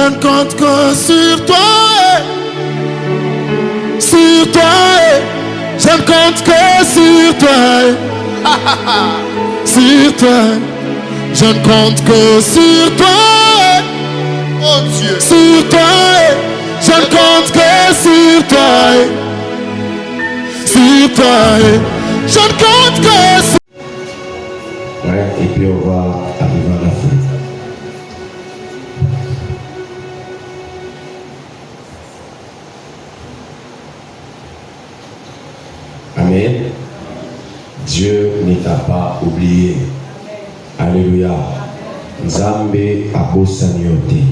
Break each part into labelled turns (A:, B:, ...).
A: ne compte que sur toi. Sur toi, je ne compte que sur toi. Sur toi, je ne compte que sur toi.
B: Oh Dieu.
A: Sur toi, je ne compte que sur toi. Sur toi, je ne compte que sur toi.
C: Ouais, et puis on va arriver à la fin. Amen. Dieu ne t'a pas oublié. Alléluia. Nzambe abosanyote.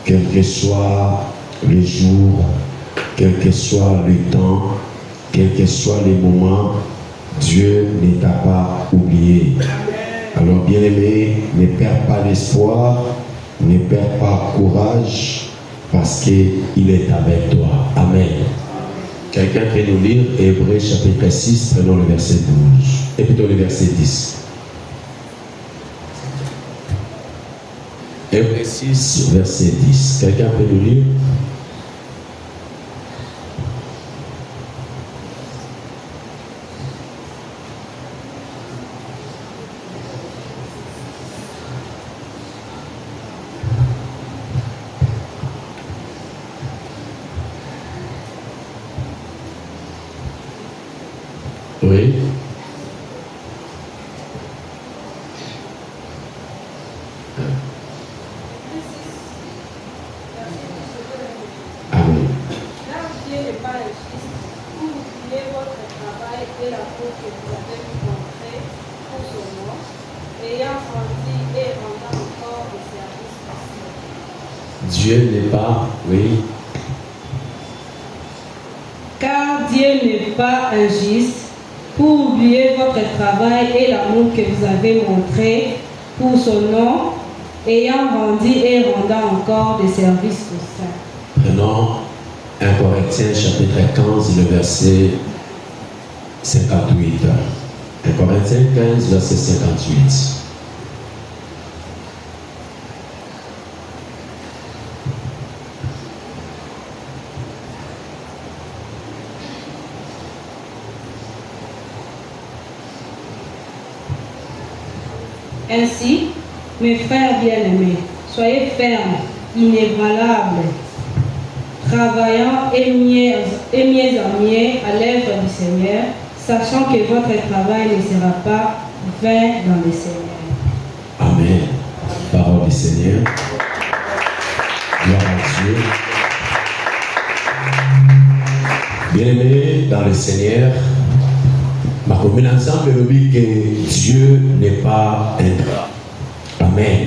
C: Quel que soit le jour, quel que soit le temps, quel que soit les moments, Dieu ne t'a pas oublié. Alors bien-aimé, ne perds pas l'espoir, ne perds pas courage, parce qu'il est avec toi. Amen. Quelqu'un peut nous lire Hébreux chapitre 6, prenons le verset 12, et plutôt le verset 10. Hébreux 6, verset 10. Quelqu'un peut nous lire? Oui. Amen.
D: Car Dieu n'est pas injuste pour oublier votre travail et l'amour que vous avez montré pour son nom, ayant rendu et rendant encore des services possibles.
C: Dieu n'est pas, oui.
D: Car Dieu n'est pas injuste pour oublier votre travail et l'amour que vous avez montré pour son nom, ayant rendu et rendant encore des services aux saints.
C: Prenons 1 Corinthiens chapitre 15, le verset 58. 1 Corinthiens 15, verset 58.
D: Ainsi, mes frères bien-aimés, soyez fermes, inébranlables, travaillant et mieux en mieux à l'œuvre du Seigneur, sachant que votre travail ne sera pas vain dans le Seigneur.
C: Amen. Parole du Seigneur. Gloire à Dieu. Bien-aimés dans le Seigneur, ma commune ensemble nous dit que Dieu n'est pas ingrat. Amen.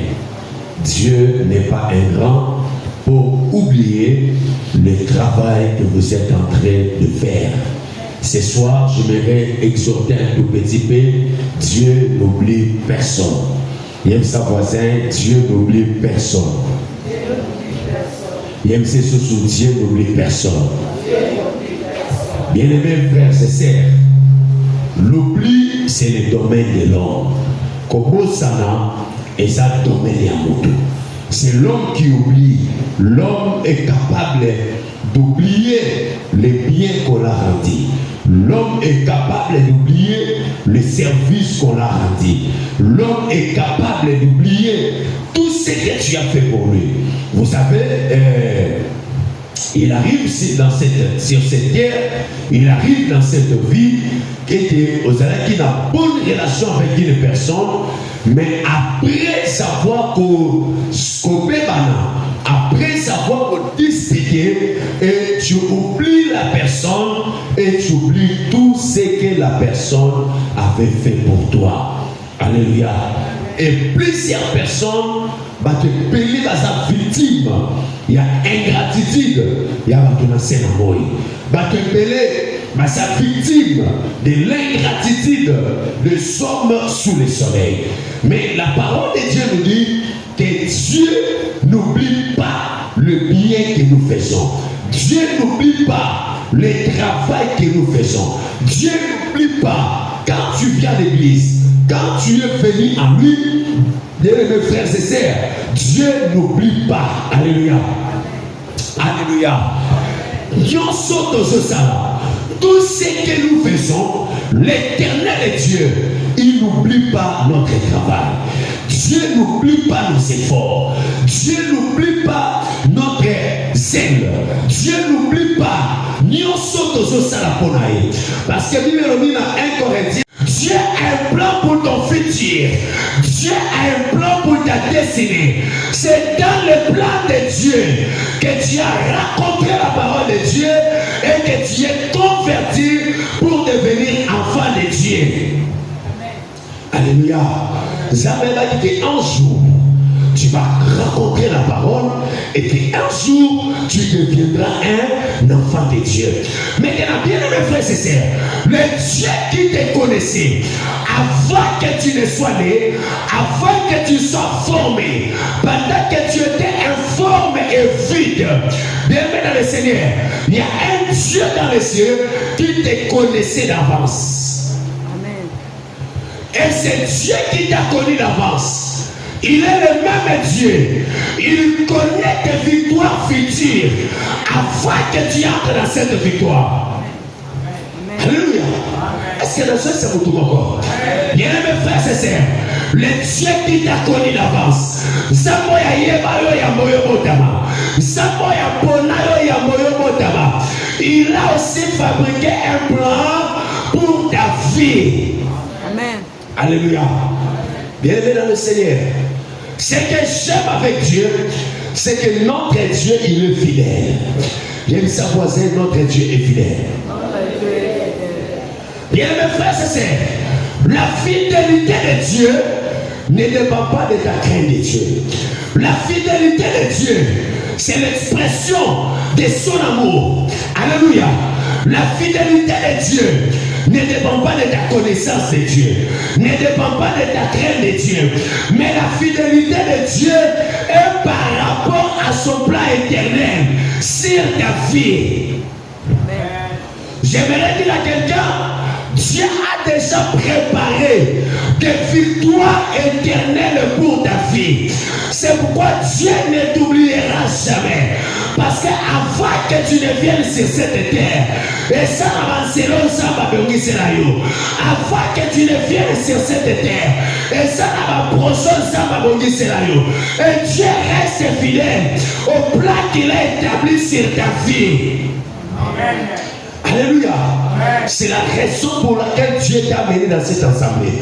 C: Dieu n'est pas ingrat pour oublier le travail que vous êtes en train de faire. Ce soir, j'aimerais exhorter un tout petit peu. Dieu n'oublie personne. Il aime sa voisin, Dieu n'oublie personne. Il aime ses sous, Dieu n'oublie personne. Bien-aimés frères et sœurs, l'oubli, c'est le domaine de l'homme. Comme ça, et ça domaine à moto. C'est l'homme qui oublie. L'homme est capable d'oublier les biens qu'on a rendus. L'homme est capable d'oublier le service qu'on a rendu. L'homme est capable d'oublier tout ce que tu as fait pour lui. Vous savez, il arrive sur cette terre, il arrive dans cette vie qui n'a bonne relation avec une personne, mais après savoir après savoir qu'on discuter, et tu oublies la personne et tu oublies tout ce que la personne avait fait pour toi. Alléluia. Et plusieurs personnes vont te payer dans sa victime. Il y a ingratitude. Il y a un scène à moi. Va te payer dans sa victime de l'ingratitude de somme sous le soleil. Mais la parole de Dieu nous dit que Dieu n'oublie pas le bien que nous faisons. Dieu n'oublie pas le travail que nous faisons. Dieu n'oublie pas quand tu viens à l'église, quand tu es venu à lui, Bien-aimés frères et sœurs, Dieu n'oublie pas. Alléluia. Alléluia. Tout ce que nous faisons, l'Éternel est Dieu. Il n'oublie pas notre travail. Dieu n'oublie pas nos efforts. Dieu n'oublie pas notre zèle. Dieu n'oublie pas. Parce que Bible dit dans 1 Corinthiens, Dieu a un plan pour ton futur. Dieu a un plan pour ta destinée. C'est dans le plan de Dieu que tu as rencontré la parole de Dieu et que tu es converti pour devenir enfant de Dieu. Alléluia. Isabelle a dit qu'un jour, tu vas rencontrer la parole et qu'un jour, tu deviendras un enfant de Dieu. Maintenant, bien aimé frères et sœurs, le Dieu qui te connaissait avant que tu ne sois né, avant que tu sois formé, pendant que tu étais informe et vide, bien aimé dans le Seigneur, il y a un Dieu dans les cieux qui te connaissait d'avance. Amen. Et c'est Dieu qui t'a connu d'avance. Il est le même Dieu. Il connaît tes victoires futures afin que tu entres dans cette victoire. Amen. Alléluia. Est-ce que le Dieu c'est pour tout encore? Bien mes frères et sœurs, le Dieu qui t'a connu d'avance. Il a aussi fabriqué un plan pour ta vie. Amen. Alléluia. Bien-aimé dans le Seigneur, ce que j'aime avec Dieu, c'est que notre Dieu, il est fidèle. J'aime sa voisin, notre Dieu est fidèle. Bien-aimé frères et sœurs, la fidélité de Dieu ne dépend pas de ta crainte de Dieu. La fidélité de Dieu, c'est l'expression de son amour. Alléluia. La fidélité de Dieu ne dépend pas de ta connaissance de Dieu, ne dépend pas de ta crainte de Dieu, mais la fidélité de Dieu est par rapport à son plan éternel sur ta vie. J'aimerais dire à quelqu'un, Dieu a déjà préparé des victoires éternelles pour ta vie. C'est pourquoi Dieu ne t'oubliera jamais. Parce qu'avant que tu ne viennes sur cette terre, et ça avant que tu ne viennes sur cette terre, et ça et Dieu reste fidèle au plan qu'il a établi sur ta vie. Amen. Alléluia. C'est la raison pour laquelle Dieu t'a amené dans cette assemblée.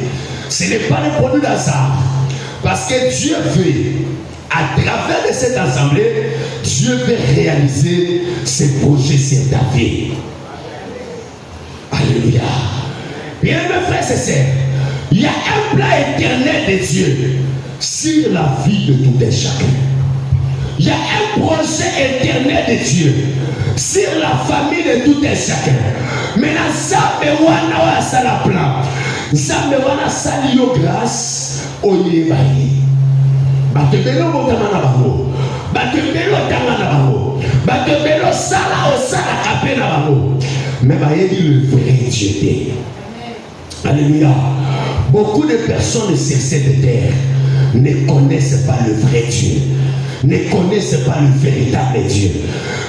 C: Ce n'est pas le produit d'hasard. Parce que Dieu veut, à travers de cette assemblée, Dieu veut réaliser ses projets sur ta vie. Alléluia. Bien mes frères et sœurs, il y a un plan éternel de Dieu sur la vie de tout un chacun. Il y a un projet éternel de Dieu sur la famille de tout un chacun. Maintenant, ça me wana ça la plan. Ça me wana sali yo grâce au yébaï. Batebelo botamana bango. Batebelo tamana bango. Batebelo sala o sala kapena bango. Mais bayebi le vrai Dieu. Alléluia. Beaucoup de personnes sur cette terre ne connaissent pas le vrai Dieu, ne connaissent pas le véritable Dieu.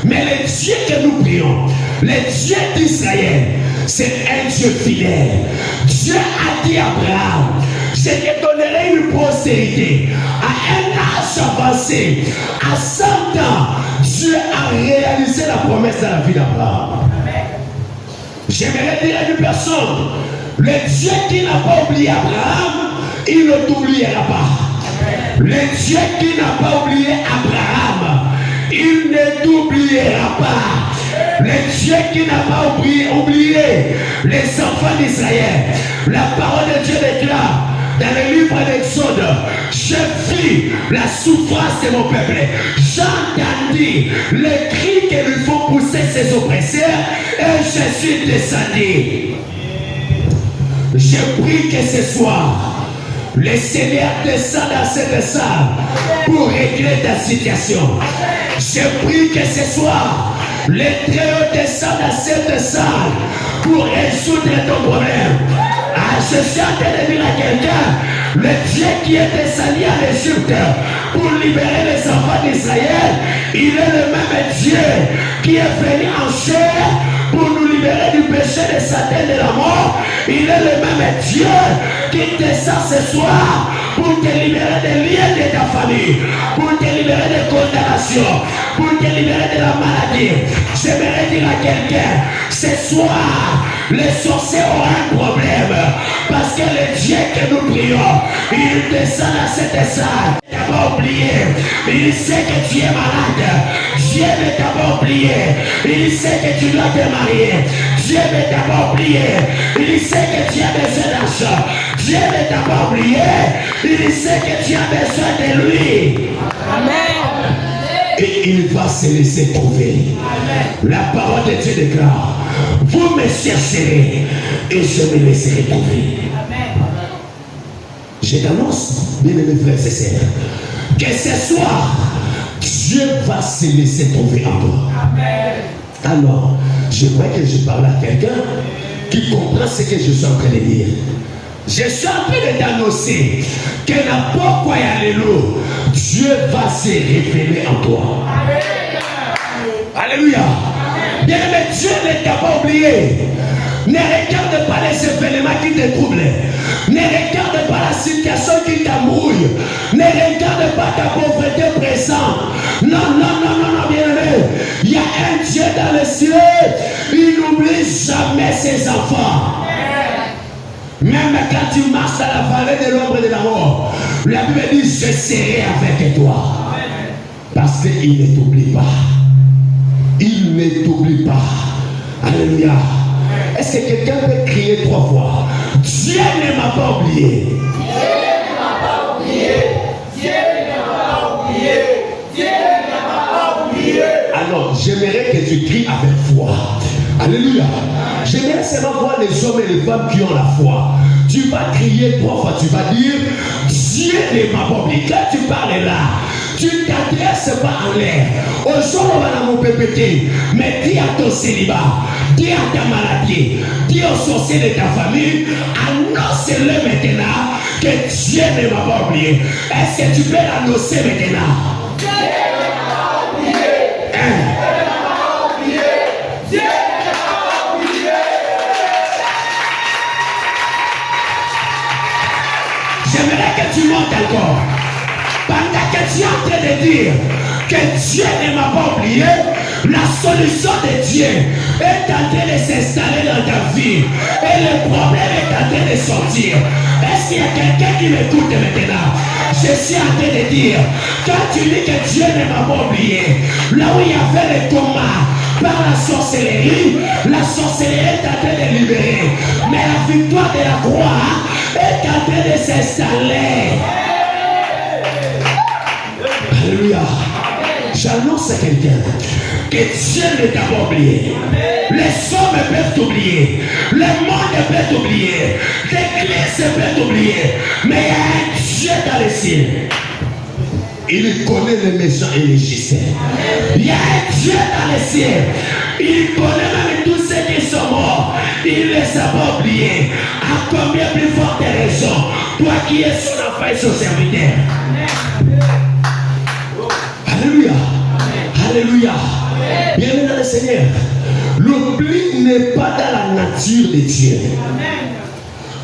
C: Mais le Dieu que nous prions, le Dieu d'Israël, c'est un Dieu fidèle. Dieu a dit à Abraham, je te donnerai une postérité. À un âge avancé, à 100 ans, Dieu a réalisé la promesse dans la vie d'Abraham. J'aimerais dire à une personne, le Dieu qui n'a pas oublié Abraham, il ne t'oubliera pas. Le Dieu qui n'a pas oublié Abraham, il ne t'oubliera pas. Le Dieu qui n'a pas oublié les enfants d'Israël. La parole de Dieu déclare dans le livre d'Exode, je vis la souffrance de mon peuple. J'entendis les cris que lui font pousser ses oppresseurs et je suis descendu. Je prie que ce soir, le Seigneur descend dans cette salle pour régler ta situation. Je prie que ce soir, le Très-Haut descend dans cette salle pour résoudre ton problème. Ah, je suis en train de dire à quelqu'un, Le Dieu qui est descendu en Égypte pour libérer les enfants d'Israël, il est le même Dieu qui est venu en chair pour nous libérer du péché de Satan et de la mort. Il est le même Dieu qui descend ce soir pour te libérer des liens de ta famille, pour te libérer de condamnation, pour te libérer de la maladie. J'aimerais dire à quelqu'un, ce soir, les sorciers auront un problème, parce que le Dieu que nous prions, il descend dans cette salle. Il t'a pas oublié, il sait que tu es malade. Dieu ne t'a pas oublié, il sait que tu dois te marier. Dieu ne t'a pas oublié, il sait que tu as besoin d'argent. Dieu ne t'a pas oublié, il sait que tu as besoin de lui. Amen. Et il va se laisser trouver. Amen. La parole de Dieu déclare, vous me chercherez et je me laisserai trouver. Amen. Je t'annonce, bien aimés frères et sœurs, que ce soir, Dieu va se laisser trouver en toi. Amen. Alors, j'aimerais que je parle à quelqu'un qui comprend ce que je suis en train de dire. Je suis en train de t'annoncer que n'importe quoi y alléluia, Dieu va se révéler en toi. Amen. Alléluia. Bien aimé, Dieu ne t'a pas oublié. Ne regarde pas les événements qui te troublent. Ne regarde pas la situation qui t'embrouille. Ne regarde pas ta pauvreté présente. Non, non, non, non, non, bien aimé. Il y a un Dieu dans le ciel. Il n'oublie jamais ses enfants. Même quand tu marches dans la vallée de l'ombre de la mort, la Bible dit, je serai avec toi. Parce qu'il ne t'oublie pas. Il ne t'oublie pas. Alléluia. Est-ce que quelqu'un peut crier 3 fois? Dieu ne m'a pas oublié. Dieu ne m'a pas oublié. Dieu ne m'a pas oublié. Dieu ne m'a pas oublié. Alors, j'aimerais que tu cries avec foi. Alléluia. J'aimerais seulement voir les hommes et les femmes qui ont la foi. Tu vas crier 3 fois. Tu vas dire, Dieu ne m'a pas oublié. Quand tu parles là, tu ne t'adresses pas en l'air. Au jour où on va mon PPT, mais dis à ton célibat, dis à ta maladie, dis aux sorciers de ta famille, annonce-le maintenant que Dieu ne m'a pas oublié. Est-ce que tu peux l'annoncer maintenant? Dieu ne m'a pas oublié. Dieu ne m'a pas oublié. Dieu ne m'a pas oublié. J'aimerais que tu montes encore. Pendant que tu es en train de dire que Dieu ne m'a pas oublié, la solution de Dieu est en train de s'installer dans ta vie. Et le problème est en train de sortir. Est-ce qu'il y a quelqu'un qui m'écoute maintenant? Je suis en train de dire, quand tu dis que Dieu ne m'a pas oublié, là où il y avait le coma par la sorcellerie est en train de libérer. Mais la victoire de la croix est en train de s'installer. Alléluia. J'annonce à quelqu'un que Dieu ne t'a pas oublié. Les hommes peuvent t'oublier. Le monde peut t'oublier. L'église peut t'oublier. Mais il y a un Dieu dans les cieux. Il connaît les méchants et les justiciers. Il y a un Dieu dans les cieux. Il connaît même tous ceux qui sont morts. Il ne les a pas oubliés. À combien plus forte raison, toi qui es son enfant et son serviteur. Alléluia. Alléluia. Bienvenue dans le Seigneur. L'oubli n'est pas dans la nature de Dieu.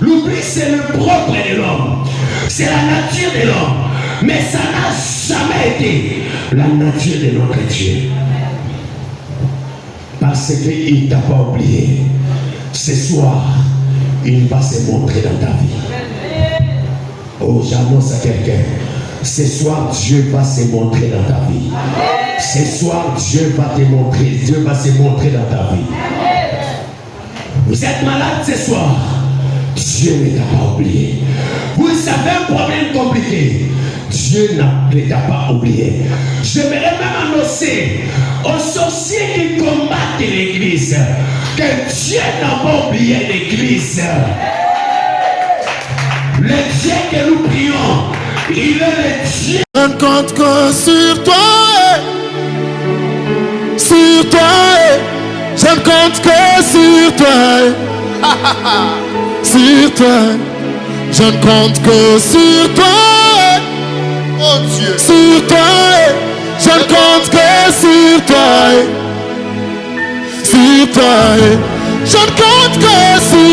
C: L'oubli, c'est le propre de l'homme. C'est la nature de l'homme. Mais ça n'a jamais été la nature de notre Dieu. Parce qu'il ne t'a pas oublié. Ce soir, il va se montrer dans ta vie. Oh, j'annonce à quelqu'un. Ce soir, Dieu va se montrer dans ta vie. Ce soir, Dieu va te montrer. Dieu va se montrer dans ta vie. Vous êtes malade ce soir. Dieu ne t'a pas oublié. Vous avez un problème compliqué. Dieu ne t'a pas oublié. J'aimerais même annoncer aux sorciers qui combattent l'église que Dieu n'a pas oublié l'église. Le Dieu que nous prions, il est le Dieu.
A: Je ne compte que sur toi. Sur toi. Je ne compte que sur toi. Sur toi. Je ne compte que sur toi.
B: Oh Dieu.
A: Sur toi. Je ne compte que sur toi. Sur toi. Je ne compte que sur